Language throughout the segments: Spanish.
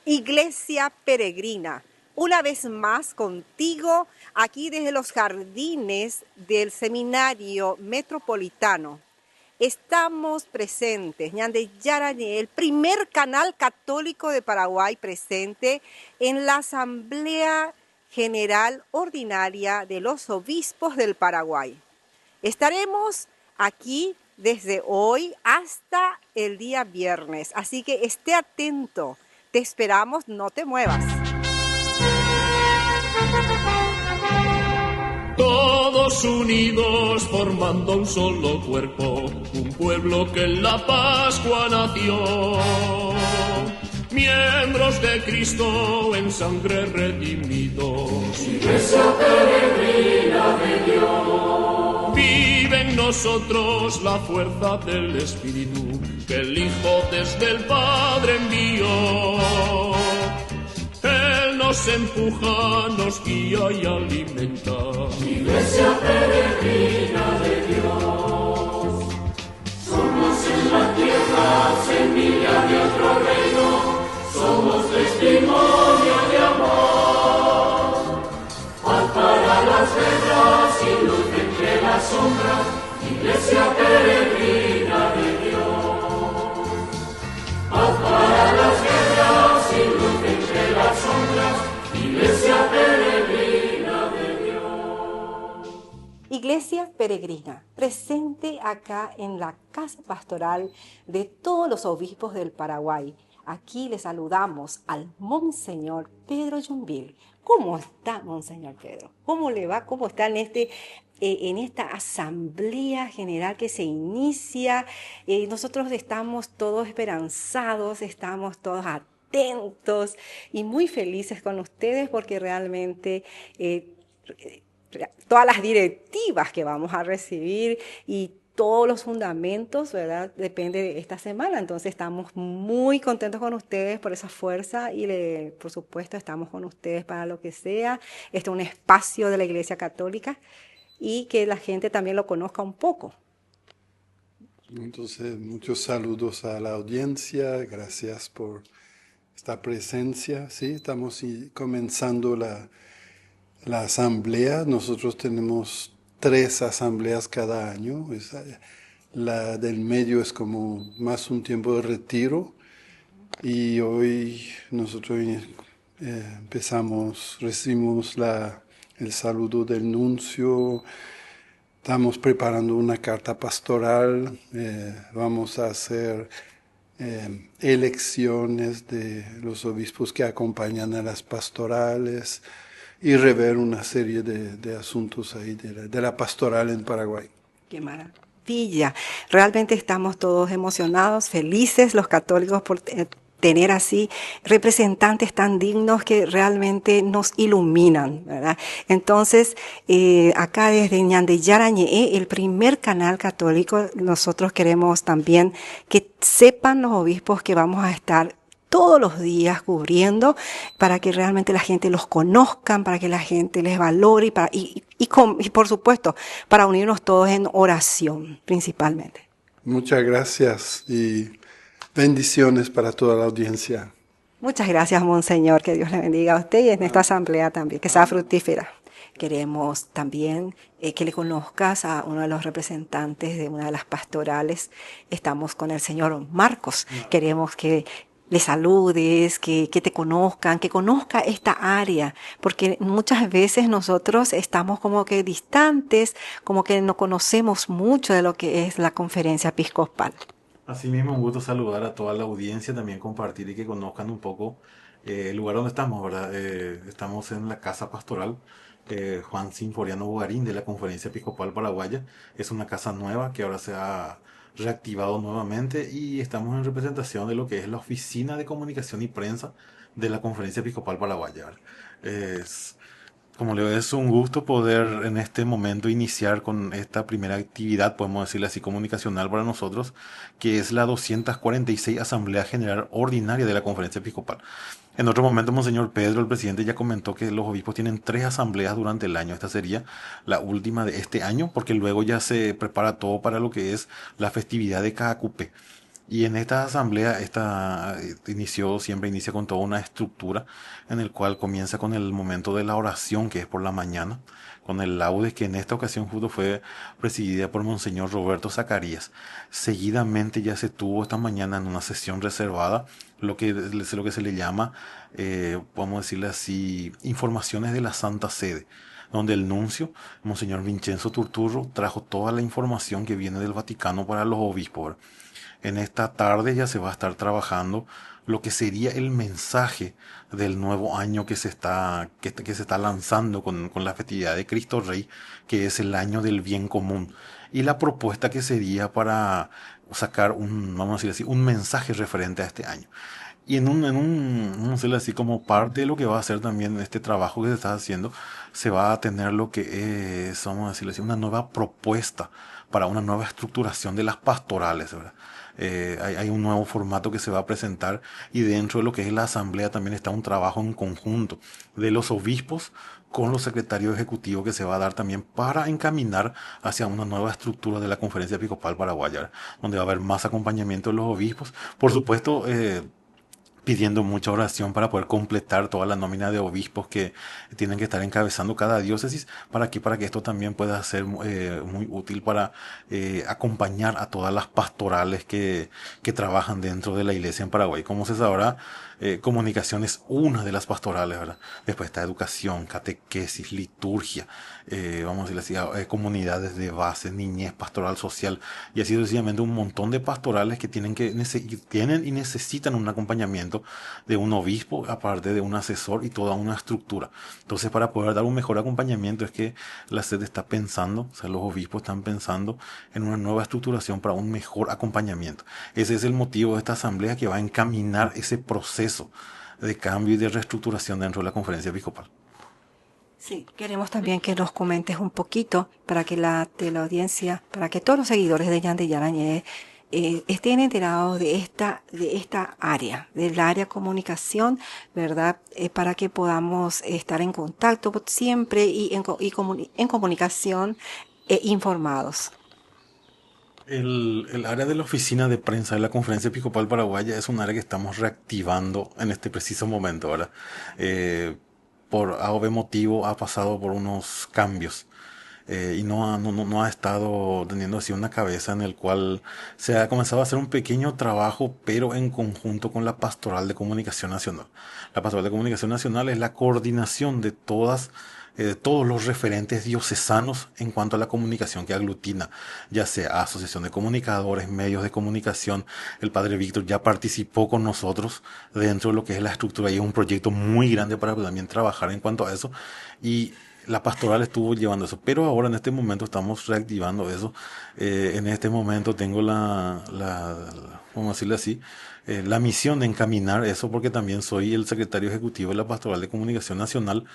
Iglesia Peregrina, una vez más contigo aquí desde los jardines del Seminario Metropolitano. Estamos presentes, Ñande Yarañé, el primer canal católico de Paraguay presente en la Asamblea General Ordinaria de los Obispos del Paraguay. Estaremos aquí desde hoy hasta el día viernes, así que esté atento. Te esperamos, no te muevas. Todos unidos formando un solo cuerpo, un pueblo que en la Pascua nació. Miembros de Cristo en sangre redimidos. Iglesia peregrina de Dios. Vive en nosotros la fuerza del Espíritu que el Hijo desde el Padre envió. Él nos empuja, nos guía y alimenta. Iglesia peregrina de Dios. Somos en la tierra semilla de otro reino. Somos testimonio de amor. Paz para las guerras y luz entre las sombras. Iglesia peregrina de Dios. Paz para las guerras y luz entre las sombras. Iglesia peregrina de Dios. Iglesia Peregrina, presente acá en la Casa Pastoral de todos los obispos del Paraguay. Aquí le saludamos al Monseñor Pedro Yumbil. ¿Cómo está, Monseñor Pedro? ¿Cómo le va? ¿Cómo está en esta asamblea general que se inicia? Nosotros estamos todos esperanzados, estamos todos atentos y muy felices con ustedes porque realmente todas las directivas que vamos a recibir y todos los fundamentos, ¿verdad? Depende de esta semana. Entonces estamos muy contentos con ustedes por esa fuerza y por supuesto estamos con ustedes para lo que sea. Este es un espacio de la Iglesia Católica y que la gente también lo conozca un poco. Entonces, muchos saludos a la audiencia. Gracias por esta presencia. Sí, estamos comenzando la asamblea. Nosotros tenemos 3 asambleas cada año. La del medio es como más un tiempo de retiro. Y hoy nosotros recibimos el saludo del nuncio. Estamos preparando una carta pastoral. Vamos a hacer elecciones de los obispos que acompañan a las pastorales y rever una serie de asuntos ahí de la pastoral en Paraguay. ¡Qué maravilla! Realmente estamos todos emocionados, felices los católicos por tener así representantes tan dignos que realmente nos iluminan, ¿verdad? Entonces, acá desde Ñande Yarañé, el primer canal católico, nosotros queremos también que sepan los obispos que vamos a estar todos los días cubriendo para que realmente la gente los conozcan, para que la gente les valore y por supuesto para unirnos todos en oración principalmente. Muchas gracias y bendiciones para toda la audiencia. Muchas gracias, Monseñor, que Dios le bendiga a usted y en esta asamblea también, que sea fructífera. Queremos también que le conozcas a uno de los representantes de una de las pastorales. Estamos con el señor Marcos. Queremos que le saludes, que te conozcan, que conozca esta área, porque muchas veces nosotros estamos como que distantes, como que no conocemos mucho de lo que es la conferencia episcopal. Asimismo, un gusto saludar a toda la audiencia, también compartir y que conozcan un poco el lugar donde estamos, ¿verdad? Estamos en la Casa Pastoral Juan Sinforiano Bogarín de la Conferencia Episcopal Paraguaya. Es una casa nueva que ahora se ha reactivado nuevamente y estamos en representación de lo que es la Oficina de Comunicación y Prensa de la Conferencia Episcopal Paraguaya. Como le digo, es un gusto poder en este momento iniciar con esta primera actividad, podemos decirle así, comunicacional para nosotros, que es la 246 Asamblea General Ordinaria de la Conferencia Episcopal. En otro momento, Monseñor Pedro, el presidente, ya comentó que los obispos tienen 3 asambleas durante el año. Esta sería la última de este año, porque luego ya se prepara todo para lo que es la festividad de Caacupé. Y en esta asamblea, siempre inicia con toda una estructura en el cual comienza con el momento de la oración, que es por la mañana, con el laudes, que en esta ocasión justo fue presidida por Monseñor Roberto Zacarías. Seguidamente ya se tuvo esta mañana en una sesión reservada lo que se le llama, vamos a decirle así, informaciones de la Santa Sede, donde el nuncio, Monseñor Vincenzo Turturro, trajo toda la información que viene del Vaticano para los obispos, ¿verdad? En esta tarde ya se va a estar trabajando lo que sería el mensaje del nuevo año que se está lanzando con la festividad de Cristo Rey, que es el año del bien común. Y la propuesta que sería para sacar vamos a decir así, un mensaje referente a este año. Y vamos a decirlo así, como parte de lo que va a hacer también este trabajo que se está haciendo, se va a tener lo que es, vamos a decirlo así, una nueva propuesta para una nueva estructuración de las pastorales, ¿verdad? Hay un nuevo formato que se va a presentar, y dentro de lo que es la asamblea también está un trabajo en conjunto de los obispos con los secretarios ejecutivos, que se va a dar también para encaminar hacia una nueva estructura de la Conferencia Episcopal Paraguaya, ¿verdad? Donde va a haber más acompañamiento de los obispos. Por supuesto, pidiendo mucha oración para poder completar toda la nómina de obispos que tienen que estar encabezando cada diócesis, para que esto también pueda ser muy útil para acompañar a todas las pastorales que trabajan dentro de la iglesia en Paraguay. Como se sabrá, comunicación es una de las pastorales, ¿verdad? Después está educación, catequesis, liturgia, vamos a decir así, comunidades de base, niñez, pastoral social, y así sucesivamente un montón de pastorales que tienen y necesitan un acompañamiento de un obispo, aparte de un asesor y toda una estructura. Entonces, para poder dar un mejor acompañamiento es que la sede está pensando, o sea, los obispos están pensando en una nueva estructuración para un mejor acompañamiento. Ese es el motivo de esta asamblea, que va a encaminar ese proceso de cambio y de reestructuración dentro de la Conferencia Episcopal. Sí, queremos también que nos comentes un poquito para que de la audiencia, para que todos los seguidores de Yandé Yarañé estén enterados de esta área, del área comunicación, ¿verdad? Para que podamos estar en contacto siempre en comunicación informados. El área de la oficina de prensa de la Conferencia Episcopal Paraguaya es un área que estamos reactivando en este preciso momento, ¿verdad? Por A o B motivo ha pasado por unos cambios, y no ha estado teniendo así una cabeza en el cual se ha comenzado a hacer un pequeño trabajo, pero en conjunto con la Pastoral de Comunicación Nacional. La Pastoral de Comunicación Nacional es la coordinación de todos los referentes diocesanos en cuanto a la comunicación, que aglutina ya sea Asociación de Comunicadores, medios de comunicación. El padre Víctor ya participó con nosotros dentro de lo que es la estructura, y es un proyecto muy grande para también trabajar en cuanto a eso, y la pastoral estuvo llevando eso, pero ahora en este momento estamos reactivando eso. En este momento tengo vamos a decirle así, la misión de encaminar eso, porque también soy el secretario ejecutivo de la Pastoral de Comunicación Nacional,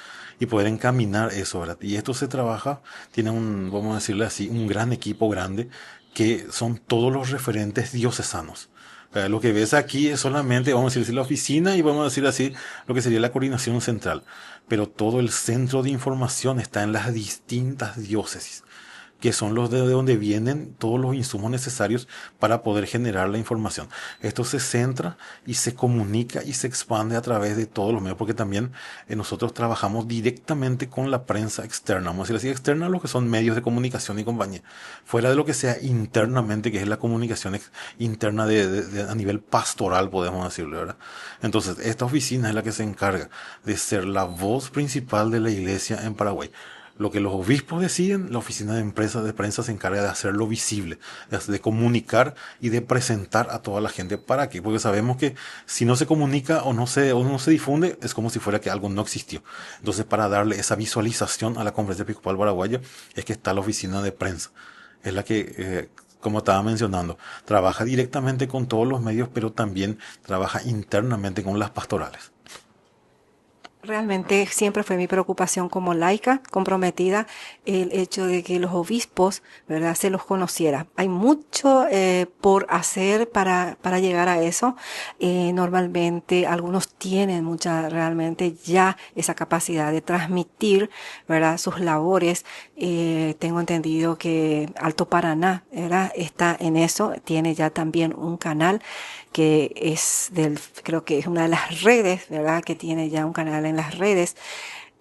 y poder encaminar eso, ¿verdad? Y esto se trabaja, tiene vamos a decirle así, un gran equipo grande, que son todos los referentes diocesanos. Lo que ves aquí es solamente, vamos a decir así, la oficina, y vamos a decir así, lo que sería la coordinación central. Pero todo el centro de información está en las distintas diócesis, que son los de donde vienen todos los insumos necesarios para poder generar la información. Esto se centra y se comunica y se expande a través de todos los medios, porque también nosotros trabajamos directamente con la prensa externa, vamos a decir así, externa, lo que son medios de comunicación y compañía, fuera de lo que sea internamente, que es la comunicación interna a nivel pastoral, podemos decirlo, ¿verdad? Entonces, esta oficina es la que se encarga de ser la voz principal de la iglesia en Paraguay. Lo que los obispos deciden, la oficina de prensa se encarga de hacerlo visible, de comunicar y de presentar a toda la gente. ¿Para qué? Porque sabemos que si no se comunica o no se difunde, es como si fuera que algo no existió. Entonces, para darle esa visualización a la Conferencia Episcopal Paraguaya, es que está la oficina de prensa. Es la que, como estaba mencionando, trabaja directamente con todos los medios, pero también trabaja internamente con las pastorales. Realmente siempre fue mi preocupación como laica, comprometida, el hecho de que los obispos, ¿verdad?, se los conociera. Hay mucho por hacer para llegar a eso. Normalmente algunos tienen realmente ya esa capacidad de transmitir, ¿verdad?, sus labores. Tengo entendido que Alto Paraná, ¿verdad?, está en eso, tiene ya también un canal que creo que es una de las redes, ¿verdad?, que tiene ya un canal en las redes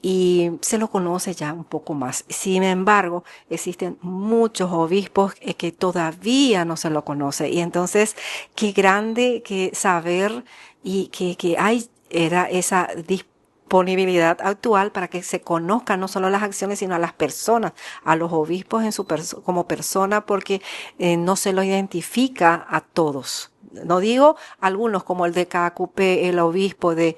y se lo conoce ya un poco más. Sin embargo, existen muchos obispos que todavía no se lo conoce y entonces qué grande que saber y que hay era esa disponibilidad actual para que se conozcan no solo las acciones sino a las personas, a los obispos en como persona, porque no se lo identifica a todos. No digo algunos como el de Caacupé, el obispo de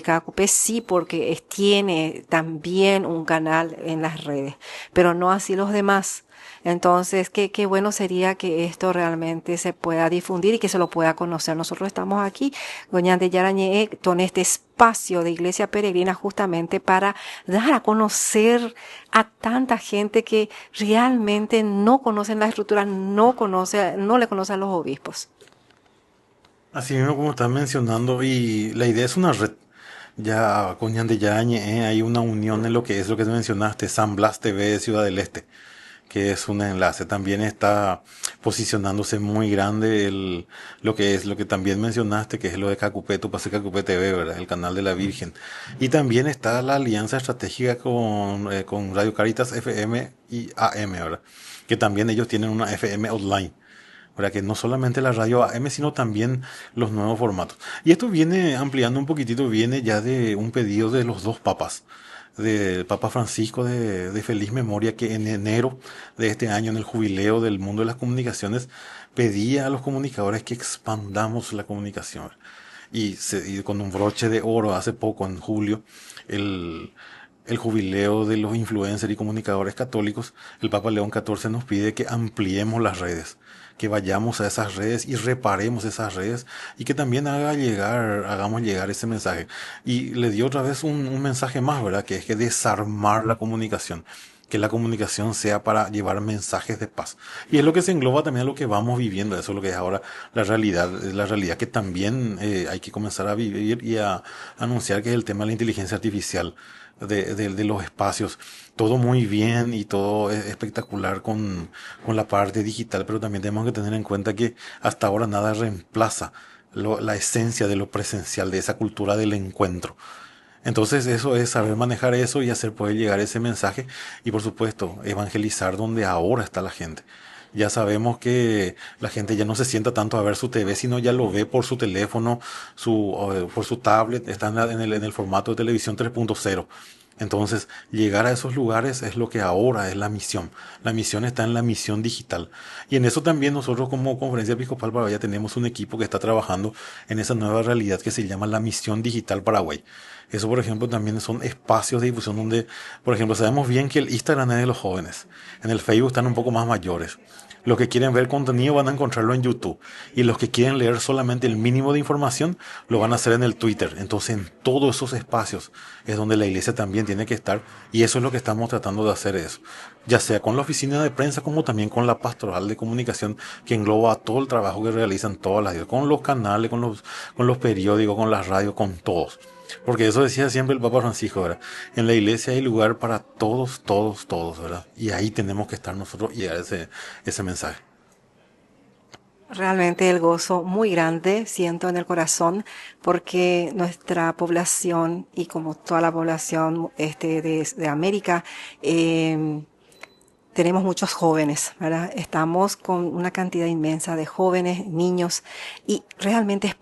Caacupé, sí, porque tiene también un canal en las redes, pero no así los demás. Entonces, qué bueno sería que esto realmente se pueda difundir y que se lo pueda conocer. Nosotros estamos aquí, Goñán de Yarañé, con este espacio de Iglesia Peregrina justamente para dar a conocer a tanta gente que realmente no conocen la estructura, no le conocen a los obispos. Así mismo como estás mencionando, y la idea es una red. Ya con Ñan de Yañe, hay una unión en lo que es lo que mencionaste, San Blas TV de Ciudad del Este, que es un enlace. También está posicionándose muy grande lo que también mencionaste, que es lo de Cacupé, tu pase Cacupé TV, ¿verdad? El canal de la Virgen. Y también está la alianza estratégica con Radio Caritas FM y AM, ¿verdad? Que también ellos tienen una FM online. Para que no solamente la radio AM, sino también los nuevos formatos. Y esto viene ampliando un poquitito, viene ya de un pedido de los dos papas, del Papa Francisco de feliz memoria, que en enero de este año, en el jubileo del mundo de las comunicaciones, pedía a los comunicadores que expandamos la comunicación. Y con un broche de oro, hace poco, en julio, el, el jubileo de los influencers y comunicadores católicos, el Papa León XIV nos pide que ampliemos las redes, que vayamos a esas redes y reparemos esas redes y que también hagamos llegar ese mensaje. Y le dio otra vez un mensaje más, ¿verdad? Que es que desarmar la comunicación. Que la comunicación sea para llevar mensajes de paz. Y es lo que se engloba también a lo que vamos viviendo. Eso es lo que es ahora la realidad que también hay que comenzar a vivir y a anunciar, que es el tema de la inteligencia artificial, de los espacios. Todo muy bien y todo es espectacular con la parte digital, pero también tenemos que tener en cuenta que hasta ahora nada reemplaza la esencia de lo presencial, de esa cultura del encuentro. Entonces eso es saber manejar eso y hacer poder llegar ese mensaje y por supuesto evangelizar donde ahora está la gente. Ya sabemos que la gente ya no se sienta tanto a ver su TV, sino ya lo ve por su teléfono, por su tablet, está en el formato de televisión 3.0. Entonces, llegar a esos lugares es lo que ahora es la misión. La misión está en la misión digital. Y en eso también nosotros como Conferencia Episcopal Paraguaya tenemos un equipo que está trabajando en esa nueva realidad que se llama la Misión Digital Paraguay. Eso, por ejemplo, también son espacios de difusión donde, por ejemplo, sabemos bien que el Instagram es de los jóvenes. En el Facebook están un poco más mayores. Los que quieren ver contenido van a encontrarlo en YouTube. Y los que quieren leer solamente el mínimo de información lo van a hacer en el Twitter. Entonces, en todos esos espacios es donde la iglesia también tiene que estar. Y eso es lo que estamos tratando de hacer eso. Ya sea con la oficina de prensa como también con la pastoral de comunicación que engloba todo el trabajo que realizan todas las iglesias. Con los canales, con los periódicos, con las radios, con todos. Porque eso decía siempre el Papa Francisco, ¿verdad? En la iglesia hay lugar para todos, todos, todos, ¿verdad? Y ahí tenemos que estar nosotros y dar ese mensaje. Realmente el gozo muy grande siento en el corazón porque nuestra población y como toda la población de América tenemos muchos jóvenes, ¿verdad? Estamos con una cantidad inmensa de jóvenes, niños y realmente es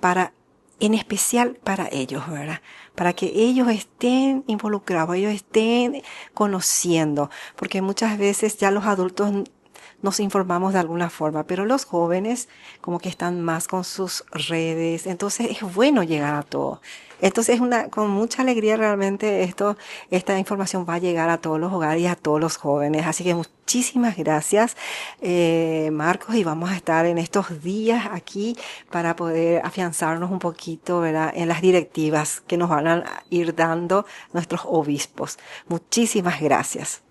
en especial para ellos, ¿verdad? Para que ellos estén involucrados, ellos estén conociendo, porque muchas veces ya los adultos nos informamos de alguna forma, pero los jóvenes como que están más con sus redes, entonces es bueno llegar a todo. Entonces con mucha alegría realmente esta información va a llegar a todos los hogares y a todos los jóvenes. Así que muchísimas gracias, Marcos, y vamos a estar en estos días aquí para poder afianzarnos un poquito, ¿verdad?, en las directivas que nos van a ir dando nuestros obispos. Muchísimas gracias.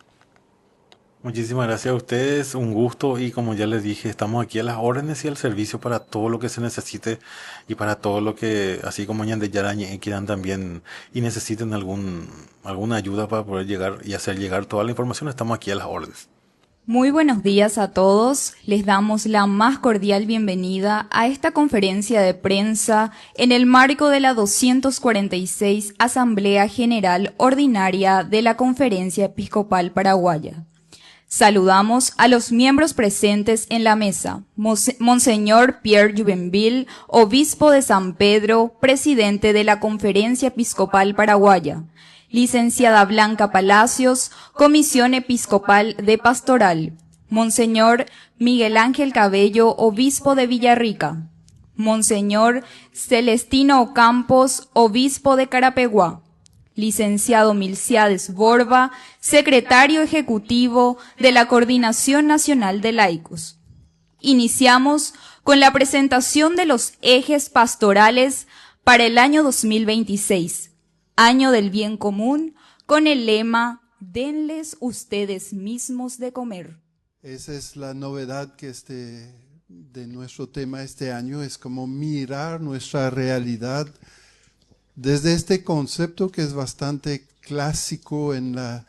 Muchísimas gracias a ustedes, un gusto y como ya les dije, estamos aquí a las órdenes y al servicio para todo lo que se necesite y para todo lo que, así como Ñande Yarañe quieran también y necesiten alguna ayuda para poder llegar y hacer llegar toda la información, estamos aquí a las órdenes. Muy buenos días a todos. Les damos la más cordial bienvenida a esta conferencia de prensa en el marco de la 246 Asamblea General Ordinaria de la Conferencia Episcopal Paraguaya. Saludamos a los miembros presentes en la mesa. Monseñor Pierre Juvenville, obispo de San Pedro, presidente de la Conferencia Episcopal Paraguaya. Licenciada Blanca Palacios, Comisión Episcopal de Pastoral. Monseñor Miguel Ángel Cabello, obispo de Villarrica. Monseñor Celestino Ocampos, obispo de Carapeguá. Licenciado Milciades Borba, secretario ejecutivo de la Coordinación Nacional de Laicos. Iniciamos con la presentación de los ejes pastorales para el año 2026, año del bien común, con el lema «Denles ustedes mismos de comer». Esa es la novedad que de nuestro tema este año, es como mirar nuestra realidad desde este concepto que es bastante clásico en la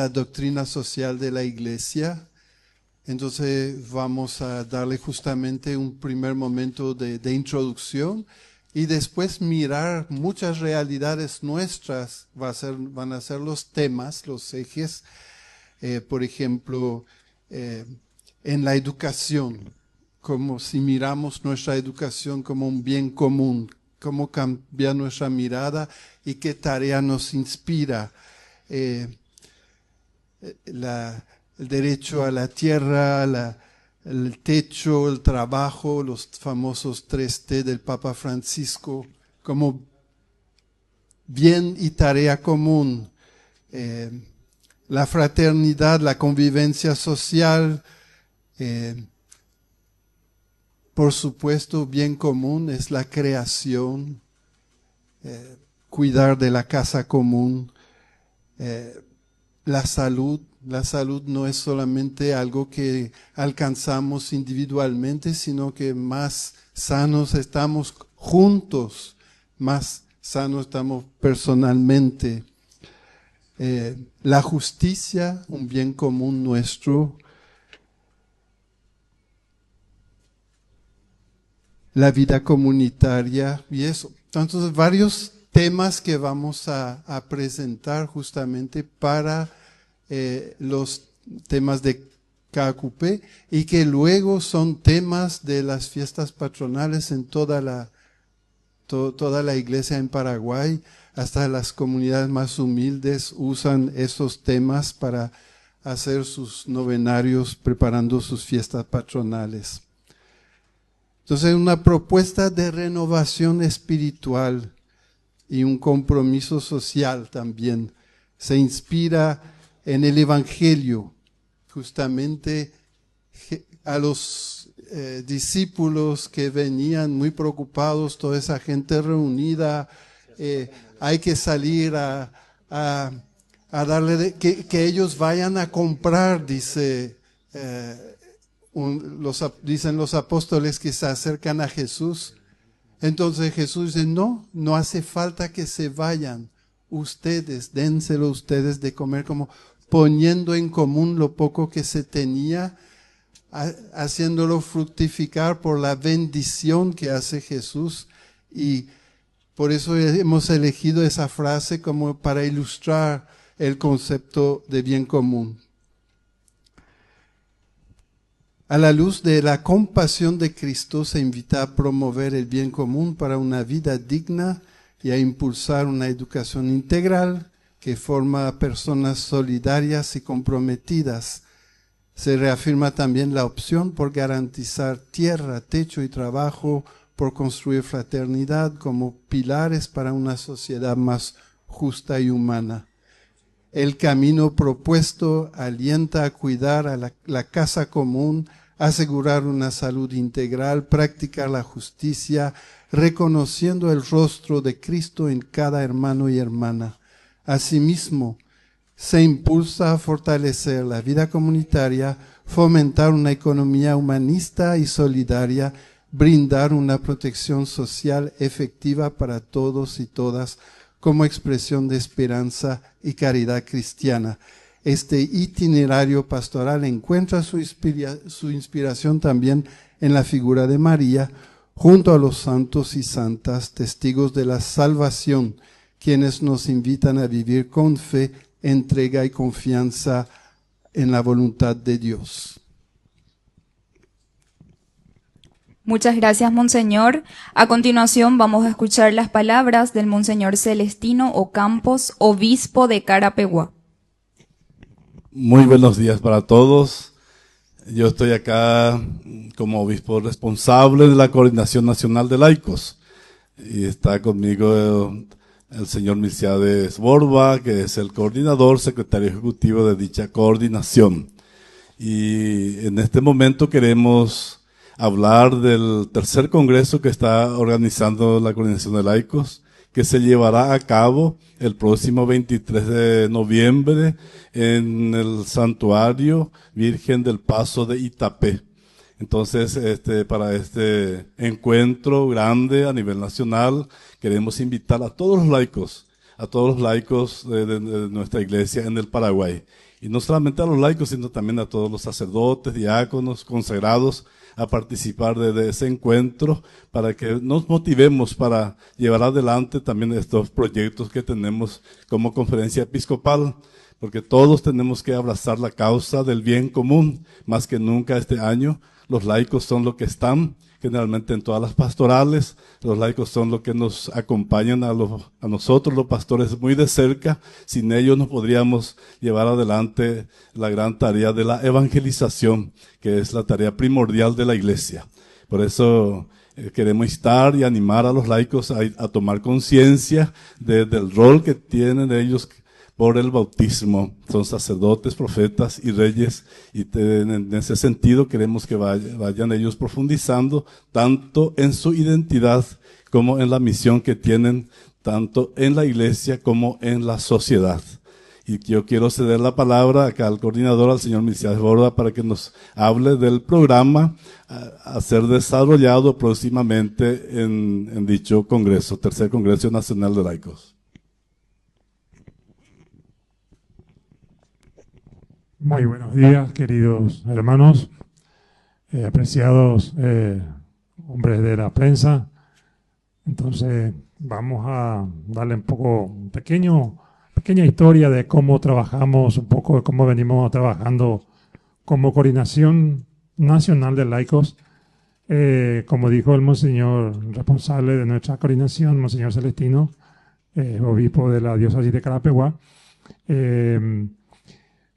doctrina social de la Iglesia. Entonces vamos a darle justamente un primer momento de introducción y después mirar muchas realidades nuestras. Van a ser los temas, los ejes, por ejemplo, en la educación, como si miramos nuestra educación como un bien común, cómo cambiar nuestra mirada y qué tarea nos inspira. El derecho a la tierra, el techo, el trabajo, los famosos 3T del Papa Francisco, como bien y tarea común. La fraternidad, la convivencia social, por supuesto, bien común es la creación, cuidar de la casa común, la salud. La salud no es solamente algo que alcanzamos individualmente, sino que más sanos estamos juntos, más sanos estamos personalmente. La justicia, un bien común nuestro. La vida comunitaria y eso. Entonces, varios temas que vamos a presentar justamente para los temas de KQP y que luego son temas de las fiestas patronales en toda la iglesia en Paraguay. Hasta las comunidades más humildes usan esos temas para hacer sus novenarios preparando sus fiestas patronales. Entonces, una propuesta de renovación espiritual y un compromiso social también se inspira en el Evangelio, justamente a los discípulos que venían muy preocupados, toda esa gente reunida, hay que salir a darle, que ellos vayan a comprar, dicen los apóstoles que se acercan a Jesús. Entonces Jesús dice, no hace falta que se vayan, ustedes, dénselo ustedes de comer, como poniendo en común lo poco que se tenía, haciéndolo fructificar por la bendición que hace Jesús. Y por eso hemos elegido esa frase como para ilustrar el concepto de bien común. A la luz de la compasión de Cristo se invita a promover el bien común para una vida digna y a impulsar una educación integral que forma a personas solidarias y comprometidas. Se reafirma también la opción por garantizar tierra, techo y trabajo, por construir fraternidad como pilares para una sociedad más justa y humana. El camino propuesto alienta a cuidar a la casa común, asegurar una salud integral, practicar la justicia, reconociendo el rostro de Cristo en cada hermano y hermana. Asimismo, se impulsa a fortalecer la vida comunitaria, fomentar una economía humanista y solidaria, brindar una protección social efectiva para todos y todas como expresión de esperanza y caridad cristiana. Este itinerario pastoral encuentra su inspiración también en la figura de María, junto a los santos y santas, testigos de la salvación, quienes nos invitan a vivir con fe, entrega y confianza en la voluntad de Dios. Muchas gracias, Monseñor. A continuación vamos a escuchar las palabras del Monseñor Celestino Ocampos, obispo de Carapeguá. Muy buenos días para todos. Yo estoy acá como obispo responsable de la Coordinación Nacional de Laicos y está conmigo el señor Milciades Borba, que es el coordinador, secretario ejecutivo de dicha coordinación. Y en este momento queremos hablar del tercer congreso que está organizando la Coordinación de Laicos, que se llevará a cabo el próximo 23 de noviembre en el Santuario Virgen del Paso de Itapé. Entonces, para este encuentro grande a nivel nacional, queremos invitar a todos los laicos de nuestra iglesia en el Paraguay. Y no solamente a los laicos, sino también a todos los sacerdotes, diáconos, consagrados, a participar de ese encuentro para que nos motivemos para llevar adelante también estos proyectos que tenemos como conferencia episcopal, porque todos tenemos que abrazar la causa del bien común, más que nunca este año. Los laicos son los que están generalmente en todas las pastorales, los laicos son los que nos acompañan a nosotros, los pastores, muy de cerca. Sin ellos no podríamos llevar adelante la gran tarea de la evangelización, que es la tarea primordial de la iglesia. Por eso queremos instar y animar a los laicos a tomar conciencia del rol que tienen ellos por el bautismo. Son sacerdotes, profetas y reyes, y en ese sentido queremos que vayan ellos profundizando tanto en su identidad como en la misión que tienen tanto en la iglesia como en la sociedad. Y yo quiero ceder la palabra acá al coordinador, al señor Milciades Borda, para que nos hable del programa a ser desarrollado próximamente en dicho congreso, Tercer Congreso Nacional de Laicos. Muy buenos días, queridos hermanos, apreciados hombres de la prensa. Entonces, vamos a darle un poco, pequeña historia de cómo trabajamos, un poco de cómo venimos trabajando como Coordinación Nacional de Laicos. Como dijo el monseñor responsable de nuestra coordinación, Monseñor Celestino, obispo de la diócesis de Carapeguá,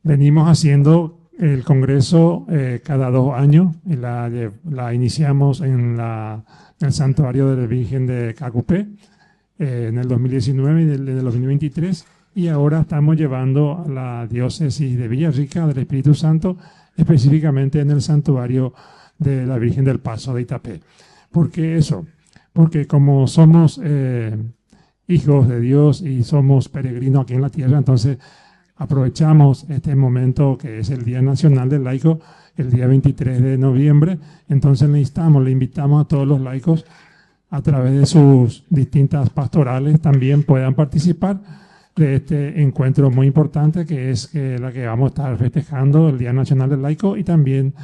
venimos haciendo el congreso cada 2 años. La iniciamos en el santuario de la Virgen de Cacupé en el 2019 y en el 2023, y ahora estamos llevando a la diócesis de Villarrica del Espíritu Santo, específicamente en el santuario de la Virgen del Paso de Itapé. ¿Por qué eso? Porque como somos hijos de Dios y somos peregrinos aquí en la tierra, entonces aprovechamos este momento que es el Día Nacional del Laico, el día 23 de noviembre. Entonces le invitamos a todos los laicos a través de sus distintas pastorales también puedan participar de este encuentro muy importante que es la que vamos a estar festejando, el Día Nacional del Laico y también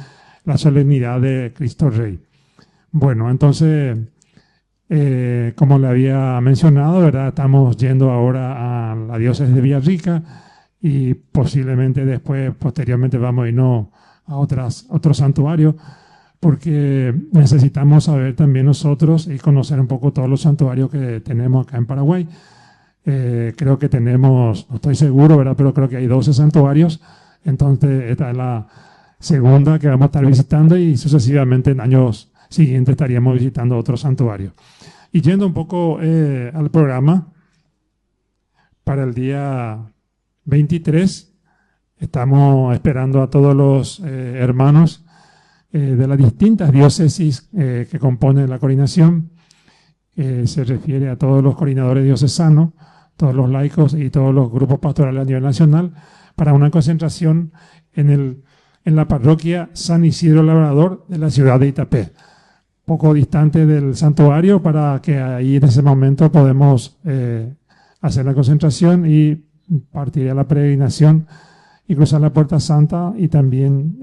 la solemnidad de Cristo Rey. Bueno, entonces, como le había mencionado, ¿verdad? Estamos yendo ahora a la diócesis de Villarrica, y posiblemente posteriormente vamos a irnos a otros santuarios, porque necesitamos saber también nosotros y conocer un poco todos los santuarios que tenemos acá en Paraguay. Creo que tenemos, no estoy seguro, ¿verdad? Pero creo que hay 12 santuarios. Entonces esta es segunda que vamos a estar visitando y sucesivamente en años siguientes estaríamos visitando otros santuarios. Y yendo un poco al programa, para el día 23 estamos esperando a todos los hermanos de las distintas diócesis que componen la coordinación. Se refiere a todos los coordinadores diocesanos, todos los laicos y todos los grupos pastorales a nivel nacional para una concentración en la parroquia San Isidro Labrador de la ciudad de Itapé, poco distante del santuario, para que ahí en ese momento podemos hacer la concentración y partir a la peregrinación y cruzar la Puerta Santa y también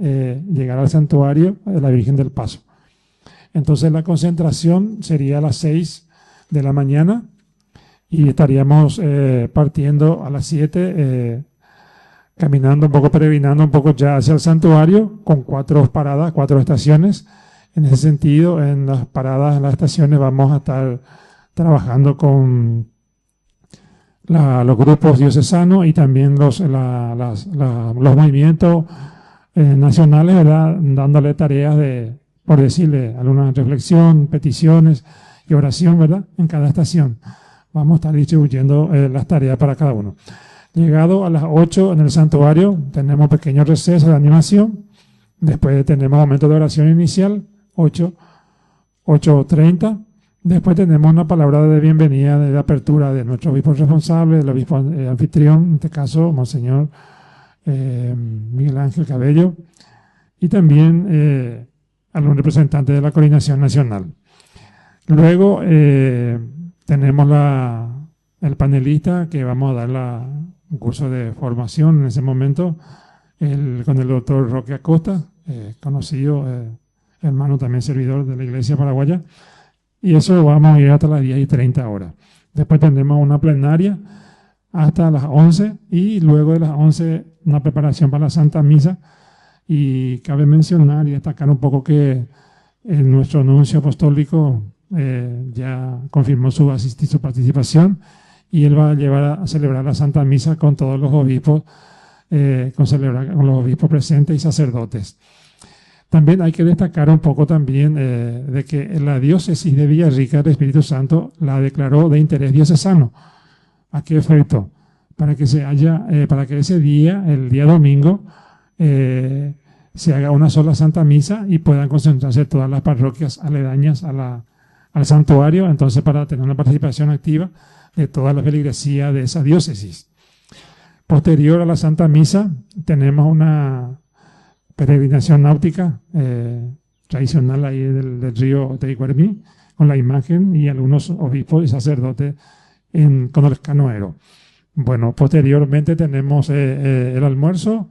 llegar al santuario de la Virgen del Paso. Entonces la concentración sería a las 6 de la mañana y estaríamos partiendo a las 7, caminando un poco, peregrinando un poco ya hacia el santuario, con 4 paradas, 4 estaciones. En ese sentido, en las paradas, en las estaciones, vamos a estar trabajando con los grupos diocesanos y también los movimientos nacionales, ¿verdad? Dándole tareas por decirle, alguna reflexión, peticiones y oración, ¿verdad? En cada estación. Vamos a estar distribuyendo las tareas para cada uno. Llegado a las 8 en el santuario, tenemos pequeños recesos de animación. Después tenemos momento de oración inicial, 8:30. Después tenemos una palabra de bienvenida, de apertura de nuestro obispo responsable, del obispo anfitrión, en este caso, Monseñor Miguel Ángel Cabello, y también algún representante de la Coordinación Nacional. Luego tenemos el panelista que vamos a dar un curso de formación en ese momento, con el doctor Roque Acosta, conocido, hermano también servidor de la Iglesia Paraguaya. Y eso vamos a ir hasta las 10:30. Después tendremos una plenaria hasta las 11 y luego de las 11 una preparación para la Santa Misa. Y cabe mencionar y destacar un poco que nuestro nuncio apostólico ya confirmó su participación y él va a llevar a celebrar la Santa Misa con todos los obispos, con los obispos presentes y sacerdotes. También hay que destacar un poco también de que la diócesis de Villarrica del Espíritu Santo la declaró de interés diocesano. ¿A qué efecto? Para que ese día, el día domingo, se haga una sola Santa Misa y puedan concentrarse todas las parroquias aledañas al santuario, entonces para tener una participación activa de toda la feligresía de esa diócesis. Posterior a la Santa Misa tenemos una peregrinación náutica tradicional ahí del río Teiguermí, con la imagen y algunos obispos y sacerdotes con el canoero. Bueno, posteriormente tenemos el almuerzo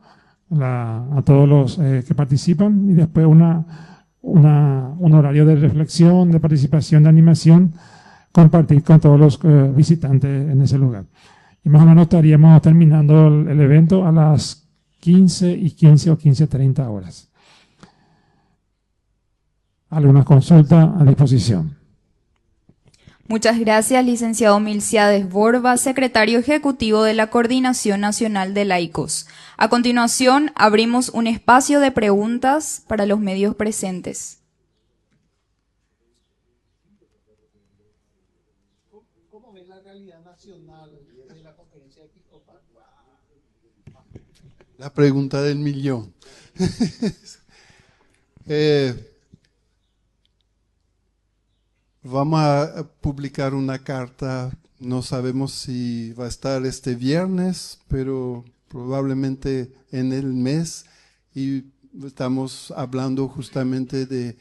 a todos los que participan y después un horario de reflexión, de participación, de animación, compartir con todos los visitantes en ese lugar. Y más o menos estaríamos terminando el evento a las 15:15 o 15:30. ¿Alguna consulta a disposición? Muchas gracias, licenciado Milciades Borba, secretario ejecutivo de la Coordinación Nacional de Laicos. A continuación, abrimos un espacio de preguntas para los medios presentes. ¿Cómo ves la realidad nacional de la conferencia episcopal? La pregunta del millón. Vamos a publicar una carta, no sabemos si va a estar este viernes, pero probablemente en el mes, y estamos hablando justamente de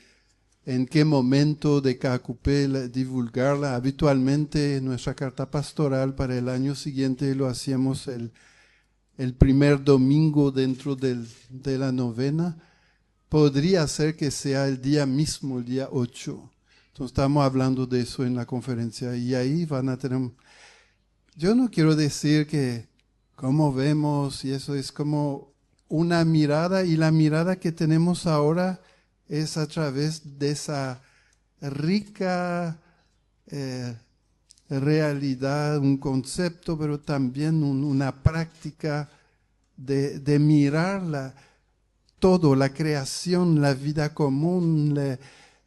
en qué momento de KQP divulgarla. Habitualmente nuestra carta pastoral para el año siguiente lo hacíamos el primer domingo dentro de la novena. Podría ser que sea el día mismo, el día 8. Entonces estamos hablando de eso en la conferencia y ahí van a tener... Yo no quiero decir que cómo vemos y eso es como una mirada, y la mirada que tenemos ahora es a través de esa rica realidad, un concepto, pero también una práctica de mirar todo, la creación, la vida común,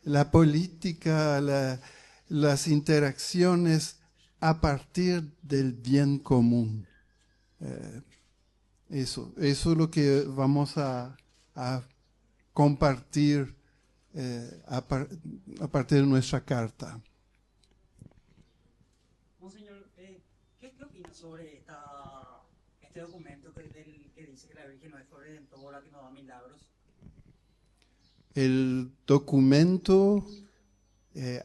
la política, las interacciones a partir del bien común. Eso es lo que vamos a compartir a partir de nuestra carta. Monseñor, ¿qué opina sobre este documento que dice que la Virgen no es redentora, que no da milagros? El documento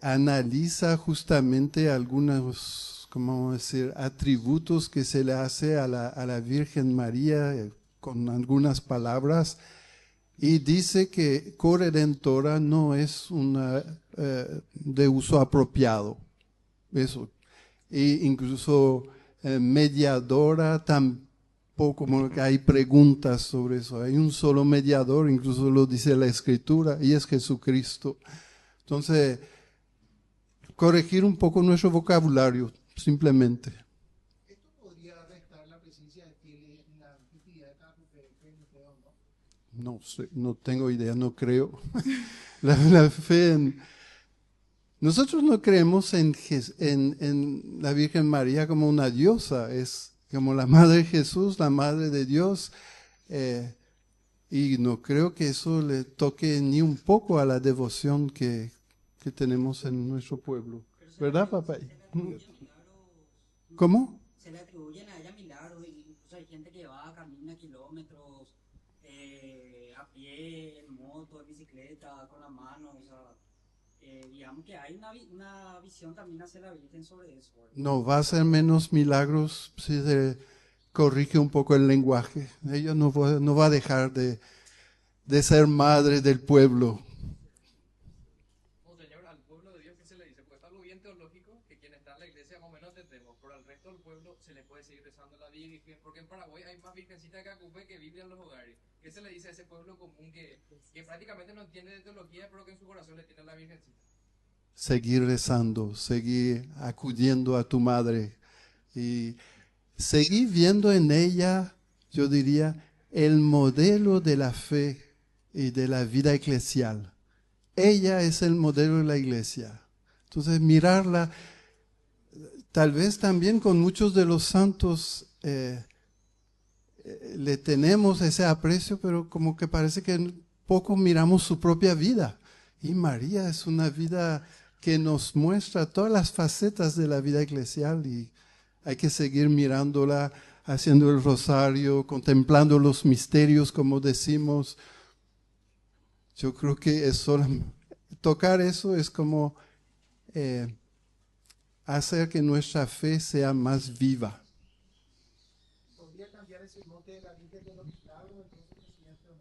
analiza justamente algunos, ¿cómo decir?, atributos que se le hace a la Virgen María con algunas palabras, y dice que corredentora no es una de uso apropiado. Eso. E incluso mediadora tampoco, como que hay preguntas sobre eso. Hay un solo mediador, incluso lo dice la Escritura, y es Jesucristo. Entonces, corregir un poco nuestro vocabulario, simplemente. ¿Esto podría restar la presencia de Chile en la actividad de cada ¿no? No sé, no tengo idea, no creo. la fe nosotros no creemos en la Virgen María como una diosa, es como la Madre de Jesús, la Madre de Dios, y no creo que eso le toque ni un poco a la devoción que tenemos en nuestro pueblo. ¿Verdad, papá? ¿Cómo? Se le atribuyen a ella milagros, incluso hay gente que va, camina kilómetros, a pie, en moto, en bicicleta, con la mano, o sea, digamos que hay una visión también hacia la Virgen sobre eso. No va a ser menos milagros si se corrige un poco el lenguaje. Ella no va a dejar de ser madre del pueblo. Monseñor, al pueblo de Dios, ¿qué se le dice? Pues es algo bien teológico, que quien está en la iglesia más o menos entendemos, pero al resto del pueblo se le puede seguir rezando a la Virgen, porque en Paraguay hay más virgencitas de Cacupé que Biblia en los hogares. ¿Qué se le dice a ese pueblo común que prácticamente no entiende de teología, pero que en su corazón le tiene a la Virgencita? Seguir rezando, seguir acudiendo a tu madre y seguir viendo en ella, yo diría, el modelo de la fe y de la vida eclesial. Ella es el modelo de la iglesia. Entonces, mirarla, tal vez también con muchos de los santos le tenemos ese aprecio, pero como que parece que poco miramos su propia vida. Y María es una vida que nos muestra todas las facetas de la vida eclesial, y hay que seguir mirándola, haciendo el rosario, contemplando los misterios, como decimos. Yo creo que tocar eso es como hacer que nuestra fe sea más viva. ¿Podría cambiar ese mote de la Virgen de los milagros, entonces, presidente, o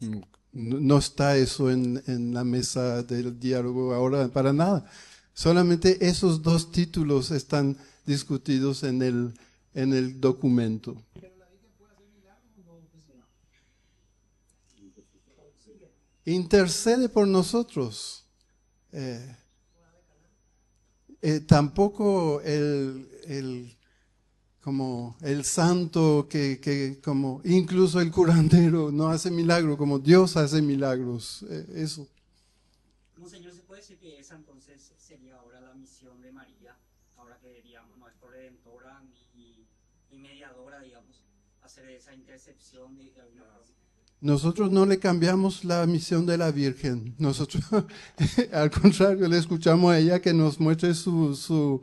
no? No está eso en la mesa del diálogo ahora para nada. Solamente esos dos títulos están discutidos en el documento. ¿Pero la Virgen puede hacer milagros o no, presidente? Intercede por nosotros. Tampoco como el santo que como incluso el curandero no hace milagros, como Dios hace milagros. Eso. Monseñor, ¿se puede decir que esa entonces sería ahora la misión de María, ahora que digamos no es corredentora ni mediadora, digamos, hacer esa intercepción de alguna forma? Nosotros no le cambiamos la misión de la Virgen. Nosotros, al contrario, le escuchamos a ella que nos muestre su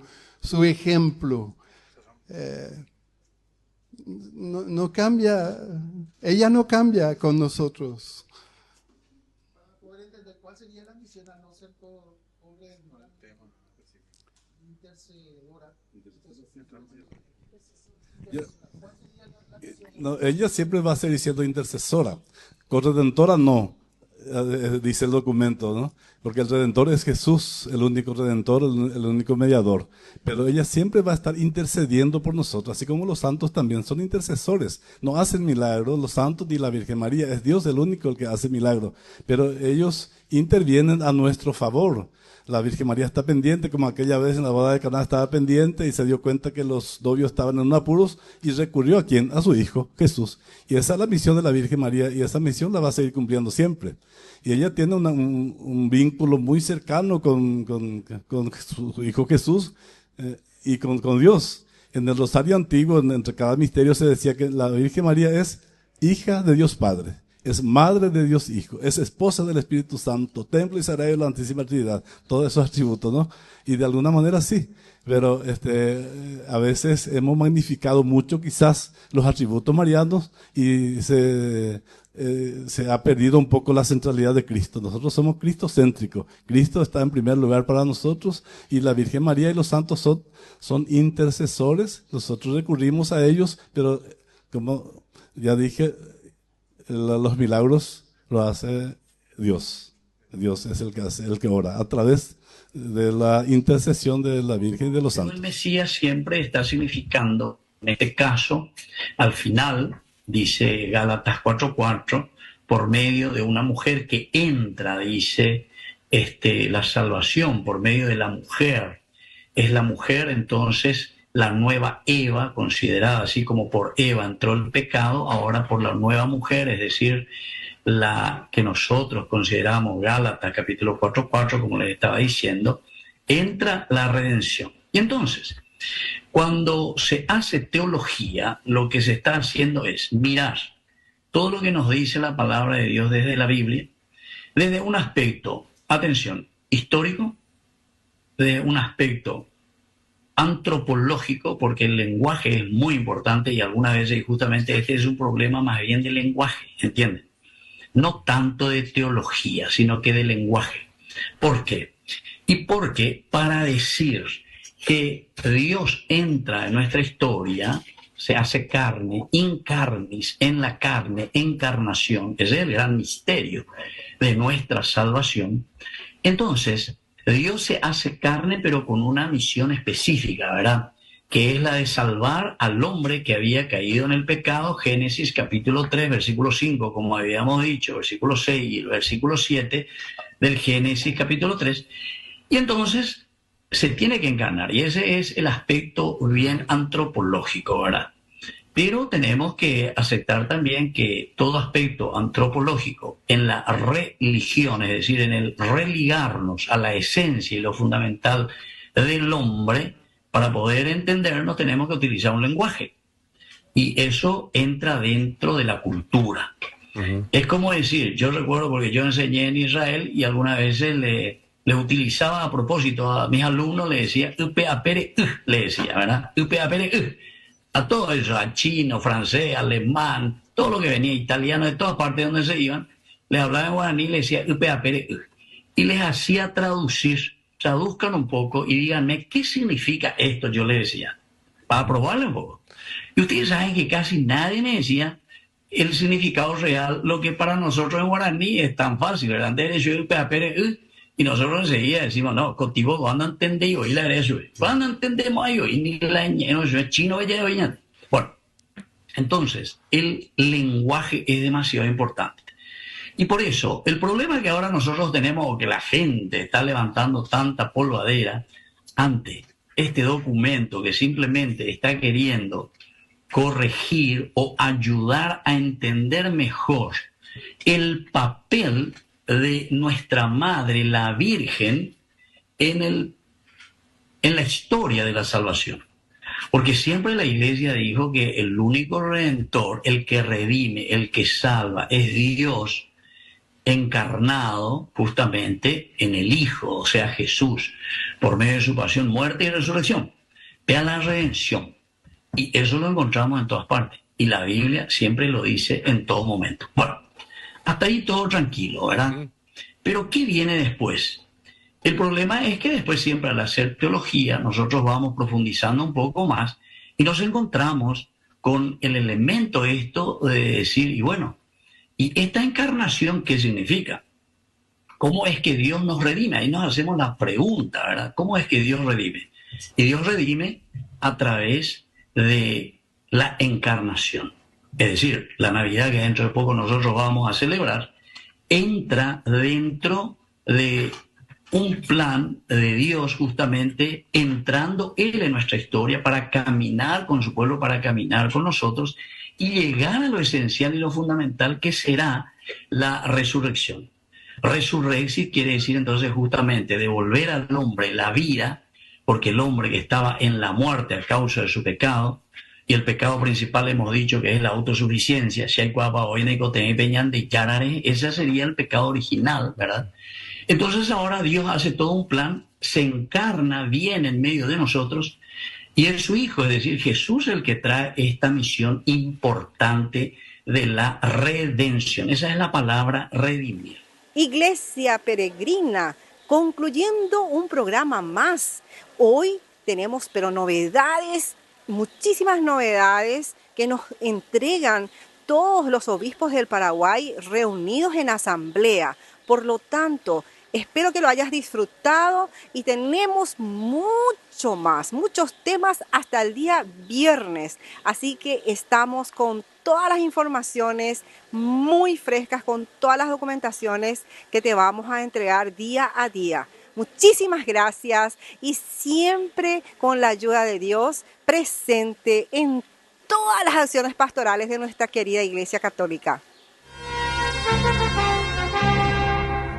ejemplo. No cambia, ella no cambia con nosotros. Para poder entender cuál sería la misión a no ser por intercedora. No, ella siempre va a seguir siendo intercesora. Corredentora no, dice el documento, ¿no? Porque el Redentor es Jesús, el único Redentor, el único mediador. Pero ella siempre va a estar intercediendo por nosotros, así como los santos también son intercesores. No hacen milagros, los santos ni la Virgen María, es Dios el único el que hace milagros. Pero ellos intervienen a nuestro favor. La Virgen María está pendiente, como aquella vez en la boda de Caná estaba pendiente y se dio cuenta que los novios estaban en un apuros y recurrió ¿a quién? A su Hijo, Jesús. Y esa es la misión de la Virgen María y esa misión la va a seguir cumpliendo siempre. Y ella tiene un vínculo muy cercano con su Hijo Jesús y con Dios. En el Rosario Antiguo, entre cada misterio, se decía que la Virgen María es hija de Dios Padre. Es madre de Dios Hijo, es esposa del Espíritu Santo, templo y sagrario de la Santísima Trinidad, todos esos atributos, ¿no? Y de alguna manera sí, pero a veces hemos magnificado mucho quizás los atributos marianos y se ha perdido un poco la centralidad de Cristo. Nosotros somos cristocéntricos, Cristo está en primer lugar para nosotros y la Virgen María y los santos son intercesores, nosotros recurrimos a ellos, pero como ya dije, los milagros lo hace Dios. Dios es el que hace, el que ora, a través de la intercesión de la Virgen y de los santos. El Mesías siempre está significando, en este caso, al final, dice Gálatas 4:4, por medio de una mujer que entra, dice, la salvación por medio de la mujer. Es la mujer, entonces, la nueva Eva, considerada así como por Eva entró el pecado, ahora por la nueva mujer, es decir, la que nosotros consideramos Gálatas capítulo 4:4, como les estaba diciendo, entra la redención. Y entonces, cuando se hace teología, lo que se está haciendo es mirar todo lo que nos dice la palabra de Dios desde la Biblia, desde un aspecto, atención, histórico, desde un aspecto antropológico, porque el lenguaje es muy importante y algunas veces justamente este es un problema más bien de lenguaje, ¿entienden? No tanto de teología, sino que de lenguaje. ¿Por qué? Y porque para decir que Dios entra en nuestra historia, se hace carne, incarnis, en la carne, encarnación, ese es el gran misterio de nuestra salvación. Entonces, Dios se hace carne, pero con una misión específica, ¿verdad? Que es la de salvar al hombre que había caído en el pecado, Génesis capítulo 3, versículo 5, como habíamos dicho, versículo 6 y el versículo 7 del Génesis capítulo 3. Y entonces se tiene que encarnar, y ese es el aspecto bien antropológico, ¿verdad? Pero tenemos que aceptar también que todo aspecto antropológico en la religión, es decir, en el religarnos a la esencia y lo fundamental del hombre, para poder entendernos tenemos que utilizar un lenguaje. Y eso entra dentro de la cultura. Es como decir, yo recuerdo porque yo enseñé en Israel y algunas veces le utilizaba a propósito a mis alumnos, le decía, upeapere, le decía, ¿verdad? Upeapere, a todo eso, a chino, francés, alemán, todo lo que venía, italiano, de todas partes donde se iban, les hablaba en guaraní, les decía upeapere, y les hacía traducir, traduzcan un poco y díganme qué significa esto, yo les decía, para probarle un poco. Y ustedes saben que casi nadie me decía el significado real, lo que para nosotros en guaraní es tan fácil, ¿verdad? Y nosotros enseguida decimos, no, contigo cuando entendí hoy la eso, cuando entendemos ahí hoy, ni la no es chino, bueno, entonces el lenguaje es demasiado importante. Y por eso, el problema que ahora nosotros tenemos, o que la gente está levantando tanta polvadera ante este documento que simplemente está queriendo corregir o ayudar a entender mejor el papel de nuestra Madre, la Virgen, en la historia de la salvación. Porque siempre la Iglesia dijo que el único Redentor, el que redime, el que salva, es Dios encarnado justamente en el Hijo, o sea, Jesús, por medio de su pasión, muerte y resurrección. Vea la redención. Y eso lo encontramos en todas partes. Y la Biblia siempre lo dice en todo momento. Bueno, hasta ahí todo tranquilo, ¿verdad? Pero ¿qué viene después? El problema es que después siempre al hacer teología nosotros vamos profundizando un poco más y nos encontramos con el elemento esto de decir, y bueno, ¿y esta encarnación qué significa? ¿Cómo es que Dios nos redime? Ahí nos hacemos la pregunta, ¿verdad? ¿Cómo es que Dios redime? Y Dios redime a través de la encarnación. Es decir, la Navidad que dentro de poco nosotros vamos a celebrar entra dentro de un plan de Dios, justamente entrando Él en nuestra historia para caminar con su pueblo, para caminar con nosotros y llegar a lo esencial y lo fundamental que será la resurrección. Resurrexit quiere decir entonces justamente devolver al hombre la vida, porque el hombre que estaba en la muerte a causa de su pecado, y el pecado principal hemos dicho que es la autosuficiencia, ese sería el pecado original, ¿verdad? Entonces ahora Dios hace todo un plan, se encarna bien en medio de nosotros y es su Hijo, es decir, Jesús el que trae esta misión importante de la redención. Esa es la palabra redimir. Iglesia Peregrina, concluyendo un programa más. Hoy tenemos novedades, muchísimas novedades que nos entregan todos los obispos del Paraguay reunidos en asamblea. Por lo tanto, espero que lo hayas disfrutado y tenemos mucho más, muchos temas hasta el día viernes. Así que estamos con todas las informaciones muy frescas, con todas las documentaciones que te vamos a entregar día a día. Muchísimas gracias y siempre con la ayuda de Dios presente en todas las acciones pastorales de nuestra querida Iglesia Católica.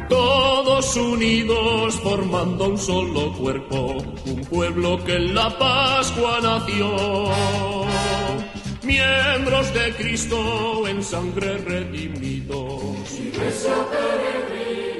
Todos unidos formando un solo cuerpo, un pueblo que en la Pascua nació. Miembros de Cristo en sangre redimidos. Iglesia Peregrina.